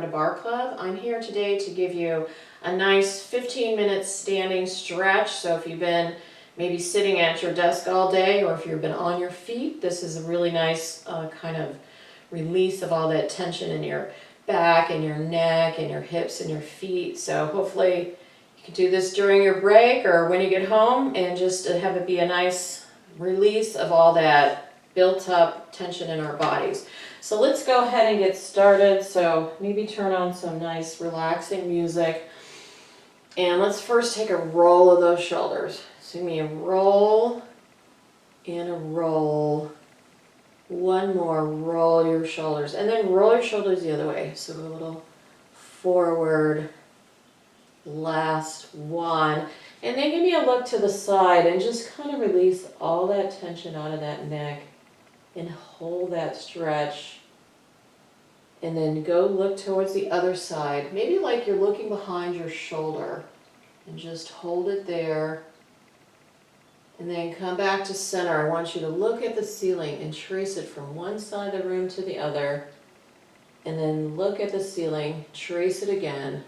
Barre to Barre Club. I'm here today to give you a nice 15-minute standing stretch. So if you've been maybe sitting at your desk all day, or if you've been on your feet, this is a really nice kind of release of all that tension in your back and your neck and your hips and your feet. So hopefully you can do this during your break or when you get home, and just have it be a nice release of all that built up tension in our bodies. So let's go ahead and get started. So maybe turn on some nice relaxing music, and let's first take a roll of those shoulders. So give me a roll and a roll. One more, roll your shoulders, and then roll your shoulders the other way. So go a little forward. Last one. And then give me a look to the side and just kind of release all that tension out of that neck and hold that stretch. And then go look towards the other side. Maybe like you're looking behind your shoulder, and just hold it there. And then come back to center. I want you to look at the ceiling and trace it from one side of the room to the other. And then look at the ceiling, trace it again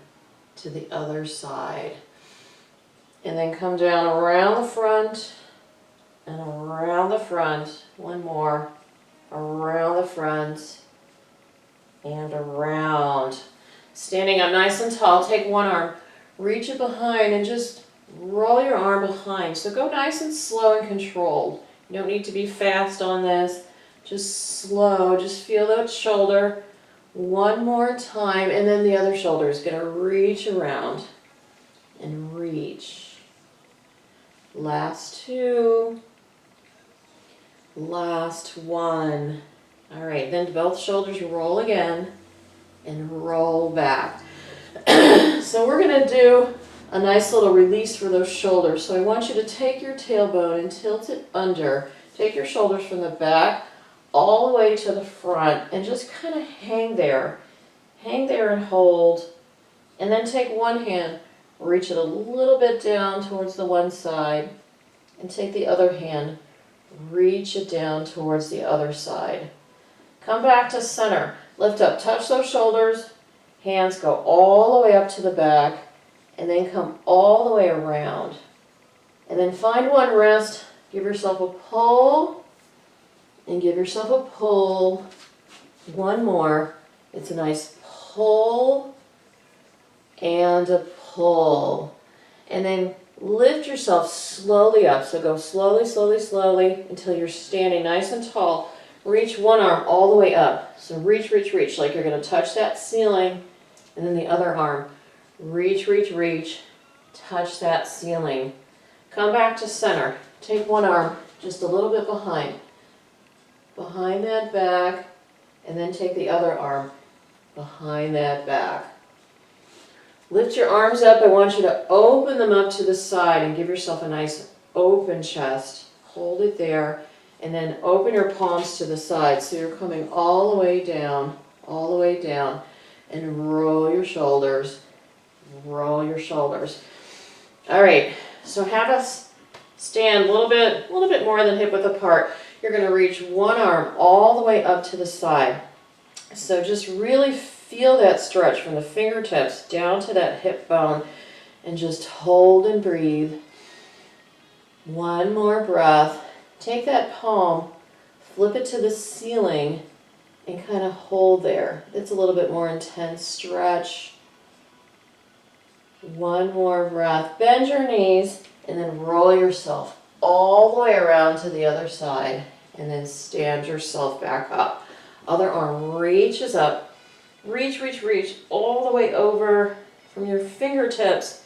to the other side. And then come down around the front and around the front. One more. Around the front and around. Standing up nice and tall, take one arm, reach it behind, and just roll your arm behind. So go nice and slow and controlled. You don't need to be fast on this. Just slow. Just feel that shoulder. One more time, and then the other shoulder is going to reach around and reach. Last two. Last one. All right, then both shoulders roll again and roll back. So we're going to do a nice little release for those shoulders. So I want you to take your tailbone and tilt it under. Take your shoulders from the back all the way to the front, and just kind of hang there. Hang there and hold. And then take one hand, reach it a little bit down towards the one side, and take the other hand, reach it down towards the other side. Come back to center. Lift up, touch those shoulders. Hands go all the way up to the back, and then come all the way around. And then find one wrist, give yourself a pull, and give yourself a pull. One more. It's a nice pull and a pull. And then lift yourself slowly up. So go slowly, slowly, slowly until you're standing nice and tall. Reach one arm all the way up. So reach, reach, reach, like you're going to touch that ceiling. And then the other arm. Reach, reach, reach. Touch that ceiling. Come back to center. Take one arm just a little bit behind that back, and then take the other arm behind that back. Lift your arms up. I want you to open them up to the side and give yourself a nice open chest. Hold it there, and then open your palms to the side so you're coming all the way down, and roll your shoulders. Roll your shoulders. All right, so have us stand a little bit more than hip width apart. You're going to reach one arm all the way up to the side. So just really feel that stretch from the fingertips down to that hip bone, and just hold and breathe. One more breath. Take that palm, flip it to the ceiling, and kind of hold there. It's a little bit more intense stretch. One more breath. Bend your knees, and then roll yourself all the way around to the other side, and then stand yourself back up. Other arm reaches up. Reach, reach, reach all the way over from your fingertips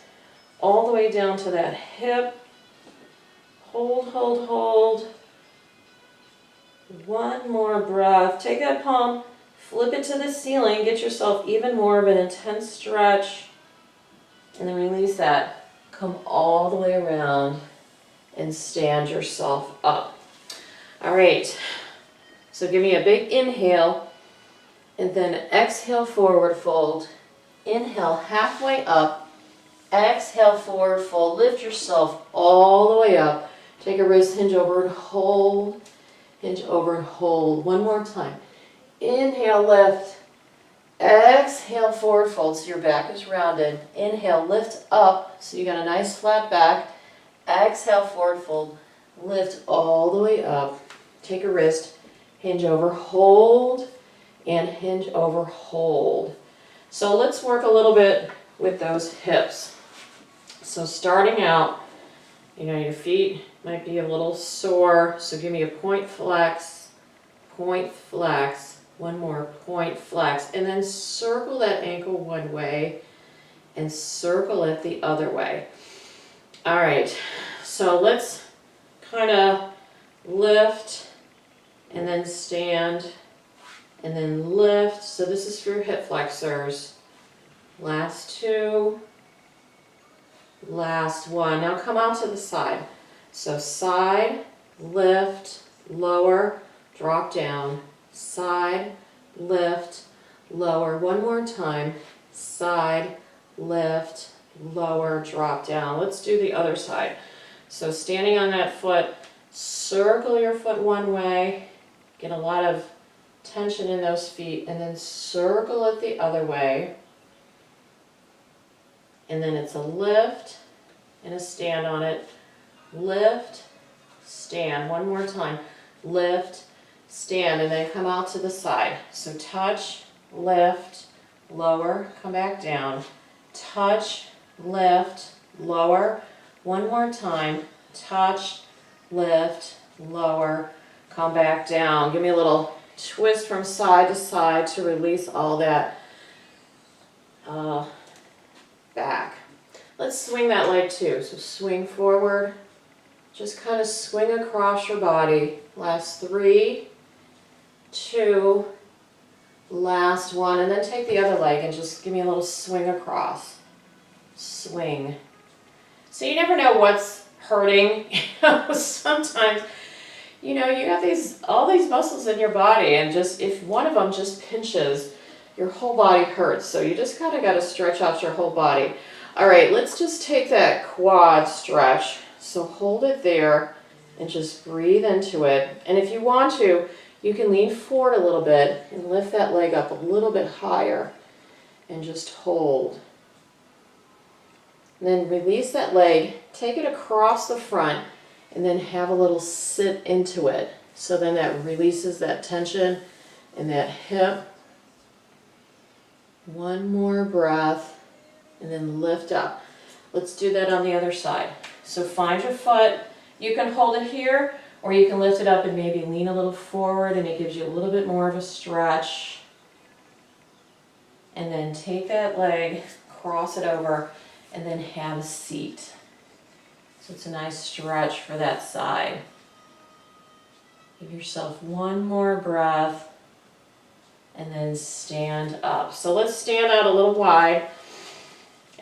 all the way down to that hip. Hold, hold, hold. One more breath. Take that palm, flip it to the ceiling, get yourself even more of an intense stretch, and then release that. Come all the way around and stand yourself up. All right, so give me a big inhale, and then exhale, forward fold. Inhale, halfway up. Exhale, forward fold. Lift yourself all the way up. Take a wrist hinge over and hold. Hinge over and hold. One more time. Inhale, lift. Exhale, forward fold so your back is rounded. Inhale, lift up so you got a nice flat back. Exhale, forward fold. Lift all the way up. Take a wrist, hinge over, hold, and hinge over, hold. So let's work a little bit with those hips. So starting out, your feet might be a little sore, so give me a point flex, one more, point flex, and then circle that ankle one way and circle it the other way. All right, so let's kind of lift and then stand and then lift. So this is for your hip flexors. Last two, last one. Now come out to the side. So side, lift, lower, drop down. Side, lift, lower. One more time. Side, lift, lower, drop down. Let's do the other side. So standing on that foot, circle your foot one way. Get a lot of tension in those feet, and then circle it the other way. And then it's a lift and a stand on it. Lift, stand. One more time. Lift, stand, and then come out to the side. So touch, lift, lower, come back down. Touch, lift, lower. One more time. Touch, lift, lower, come back down. Give me a little twist from side to side to release all that back. Let's swing that leg too. So swing forward. Just kind of swing across your body. Last 3, 2, last one. And then take the other leg and just give me a little swing across. Swing. So you never know what's hurting. Sometimes, you got all these muscles in your body, and just if one of them just pinches, your whole body hurts. So you just kind of got to stretch out your whole body. All right, let's just take that quad stretch. So hold it there and just breathe into it. And if you want to, you can lean forward a little bit and lift that leg up a little bit higher and just hold. And then release that leg, take it across the front, and then have a little sit into it. So then that releases that tension in that hip. One more breath, and then lift up. Let's do that on the other side. So find your foot. You can hold it here, or you can lift it up and maybe lean a little forward, and it gives you a little bit more of a stretch. And then take that leg, cross it over, and then have a seat. So it's a nice stretch for that side. Give yourself one more breath, and then stand up. So let's stand out a little wide.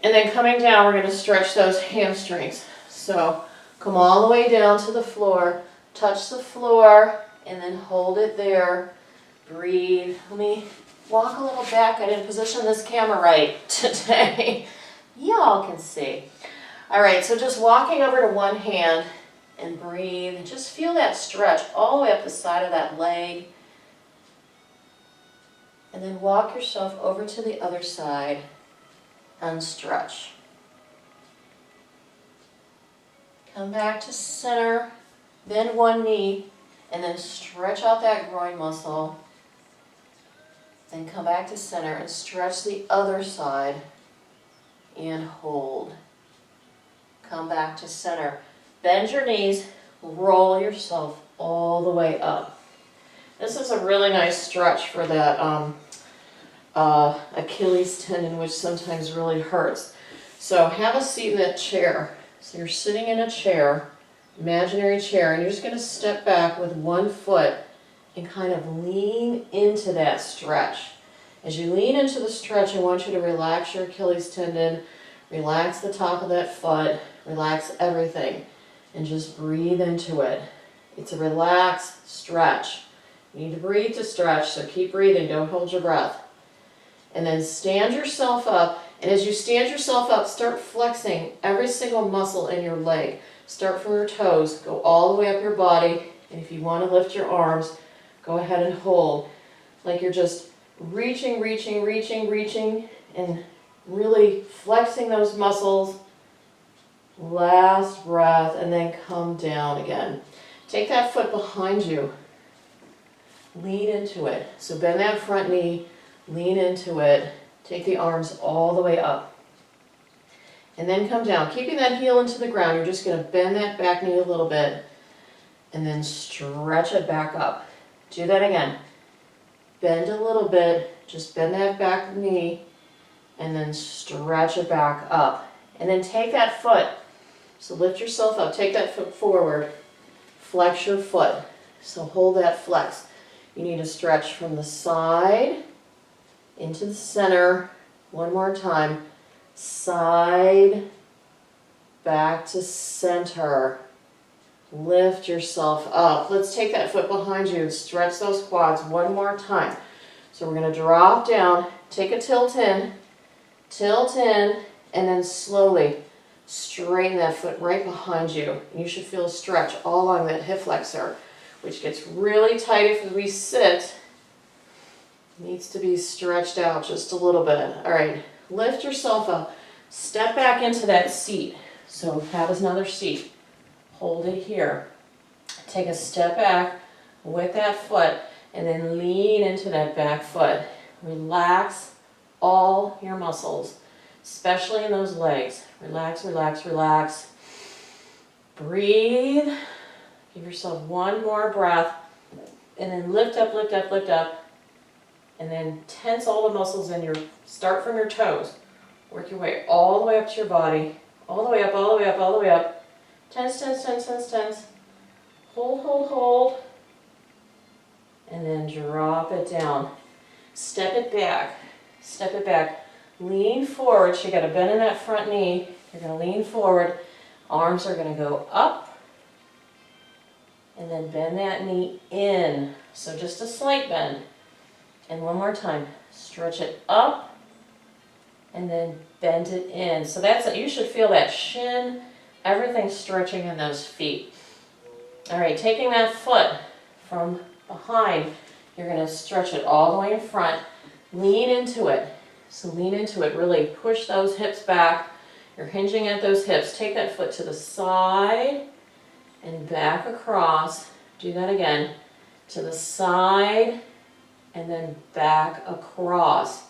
And then coming down, we're going to stretch those hamstrings. So come all the way down to the floor, touch the floor, and then hold it there. Breathe. Let me walk a little back. I didn't position this camera right today. Y'all can see. All right, so just walking over to one hand and breathe. Just feel that stretch all the way up the side of that leg. And then walk yourself over to the other side and stretch. Come back to center, bend one knee, and then stretch out that groin muscle. Then come back to center and stretch the other side and hold. Come back to center. Bend your knees, roll yourself all the way up. This is a really nice stretch for that Achilles tendon, which sometimes really hurts. So have a seat in that chair. So you're sitting in a chair, imaginary chair, and you're just going to step back with one foot and kind of lean into that stretch. As you lean into the stretch, I want you to relax your Achilles tendon, relax the top of that foot, relax everything, and just breathe into it. It's a relaxed stretch. You need to breathe to stretch, so keep breathing, don't hold your breath. And then stand yourself up, and as you stand yourself up, start flexing every single muscle in your leg. Start from your toes, go all the way up your body, and if you want to lift your arms, go ahead and hold like you're just reaching, reaching, reaching, reaching, and really flexing those muscles. Last breath, and then come down again. Take that foot behind you. Lean into it. So bend that front knee, lean into it. Take the arms all the way up. And then come down. Keeping that heel into the ground, you're just going to bend that back knee a little bit and then stretch it back up. Do that again. Bend a little bit, just bend that back knee and then stretch it back up. And then take that foot. So lift yourself up, take that foot forward, flex your foot. So hold that flex. You need to stretch from the side into the center. One more time. Side, back to center. Lift yourself up. Let's take that foot behind you and stretch those quads one more time. So we're going to drop down, take a tilt in, and then slowly straighten that foot right behind you. You should feel a stretch all along that hip flexor, which gets really tight if we sit. Needs to be stretched out just a little bit. All right, lift yourself up. Step back into that seat. So have another seat. Hold it here. Take a step back with that foot and then lean into that back foot. Relax all your muscles, especially in those legs. Relax, relax, relax. Breathe. Give yourself one more breath. And then lift up, lift up, lift up. And then tense all the muscles in your, start from your toes. Work your way all the way up to your body. All the way up, all the way up, all the way up. Tense, tense, tense, tense, tense. Hold, hold, hold. And then drop it down. Step it back. Step it back. Lean forward. So you got to bend in that front knee. You're going to lean forward. Arms are going to go up. And then bend that knee in. So just a slight bend. And one more time. Stretch it up. And then bend it in. So that's it. You should feel that shin. Everything stretching in those feet. All right, taking that foot from behind, you're going to stretch it all the way in front. Lean into it. So lean into it. Really push those hips back. You're hinging at those hips. Take that foot to the side and back across. Do that again. To the side and then back across.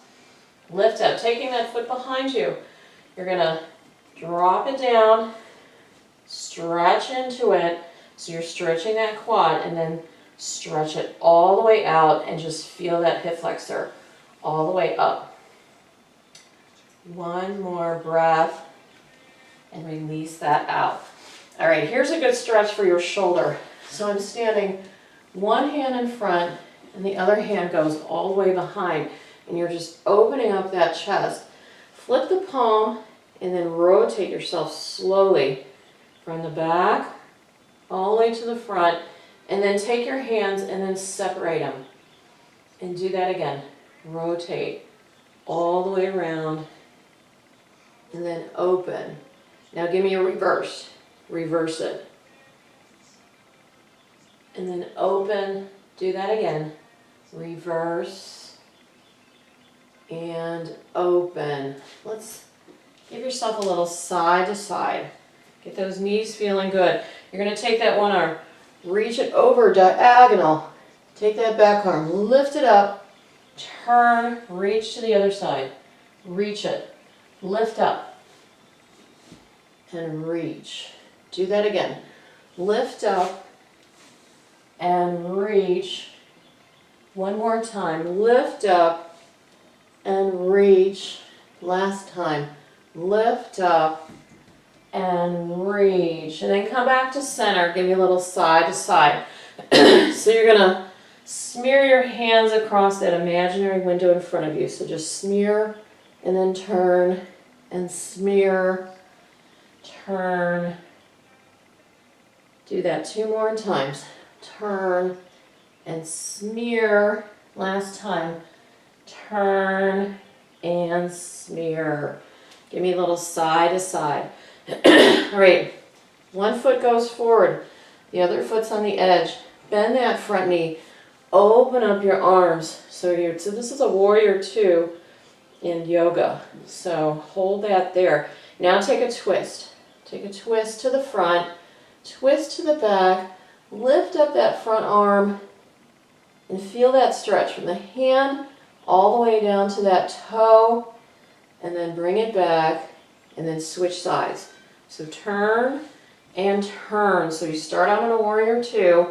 Lift up. Taking that foot behind you, you're going to drop it down. Stretch into it. So you're stretching that quad and then stretch it all the way out and just feel that hip flexor all the way up. One more breath and release that out. All right, here's a good stretch for your shoulder. So I'm standing one hand in front and the other hand goes all the way behind and you're just opening up that chest. Flip the palm and then rotate yourself slowly from the back all the way to the front, and then take your hands and then separate them. And do that again. Rotate all the way around, and then open. Now give me a reverse. Reverse it. And then open. Do that again. Reverse, and open. Let's give yourself a little side to side. Get those knees feeling good. You're going to take that one arm, reach it over diagonal. Take that back arm, lift it up, turn, reach to the other side. Reach it, lift up, and reach. Do that again. Lift up and reach. One more time. Lift up and reach. Last time. Lift up and reach. And then come back to center. Give you a little side to side. So you're going to smear your hands across that imaginary window in front of you. So just smear and then turn and smear, turn. Do that 2 more times. Turn and smear. Last time. Turn and smear. Give me a little side to side. All right. One foot goes forward. The other foot's on the edge. Bend that front knee. open up your arms. So this is a warrior two in yoga. So hold that there. Now take a twist. Take a twist to the front, twist to the back, lift up that front arm, and feel that stretch from the hand all the way down to that toe, and then bring it back, and then switch sides. So turn and turn. So you start out in a warrior two,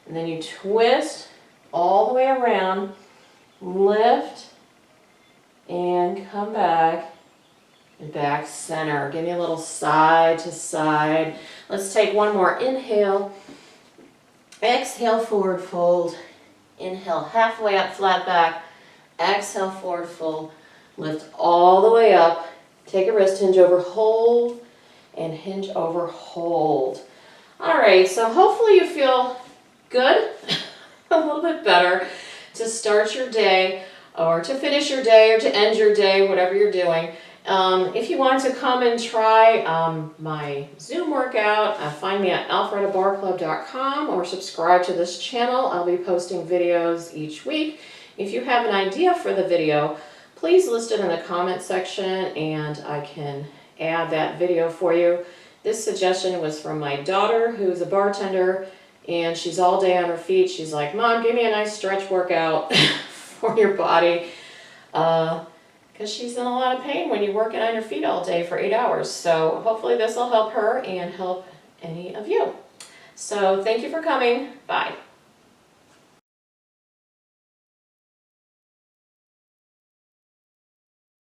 and then you twist all the way around, lift, and come back, and back center. Give me a little side to side. Let's take one more. Inhale, exhale, forward fold. Inhale, halfway up, flat back. Exhale, forward fold. Lift all the way up. Take a wrist hinge over, hold, and hinge over, hold. All right, so hopefully you feel good, a little bit better to start your day or to finish your day or to end your day, whatever you're doing. If you want to come and try my Zoom workout, find me at alfredabarclub.com or subscribe to this channel. I'll be posting videos each week. If you have an idea for the video, please list it in the comment section and I can add that video for you. This suggestion was from my daughter, who's a bartender, and she's all day on her feet. She's like, Mom, give me a nice stretch workout for your body. Because she's in a lot of pain when you're working on your feet all day for 8 hours. So hopefully this will help her and help any of you. So thank you for coming. Bye.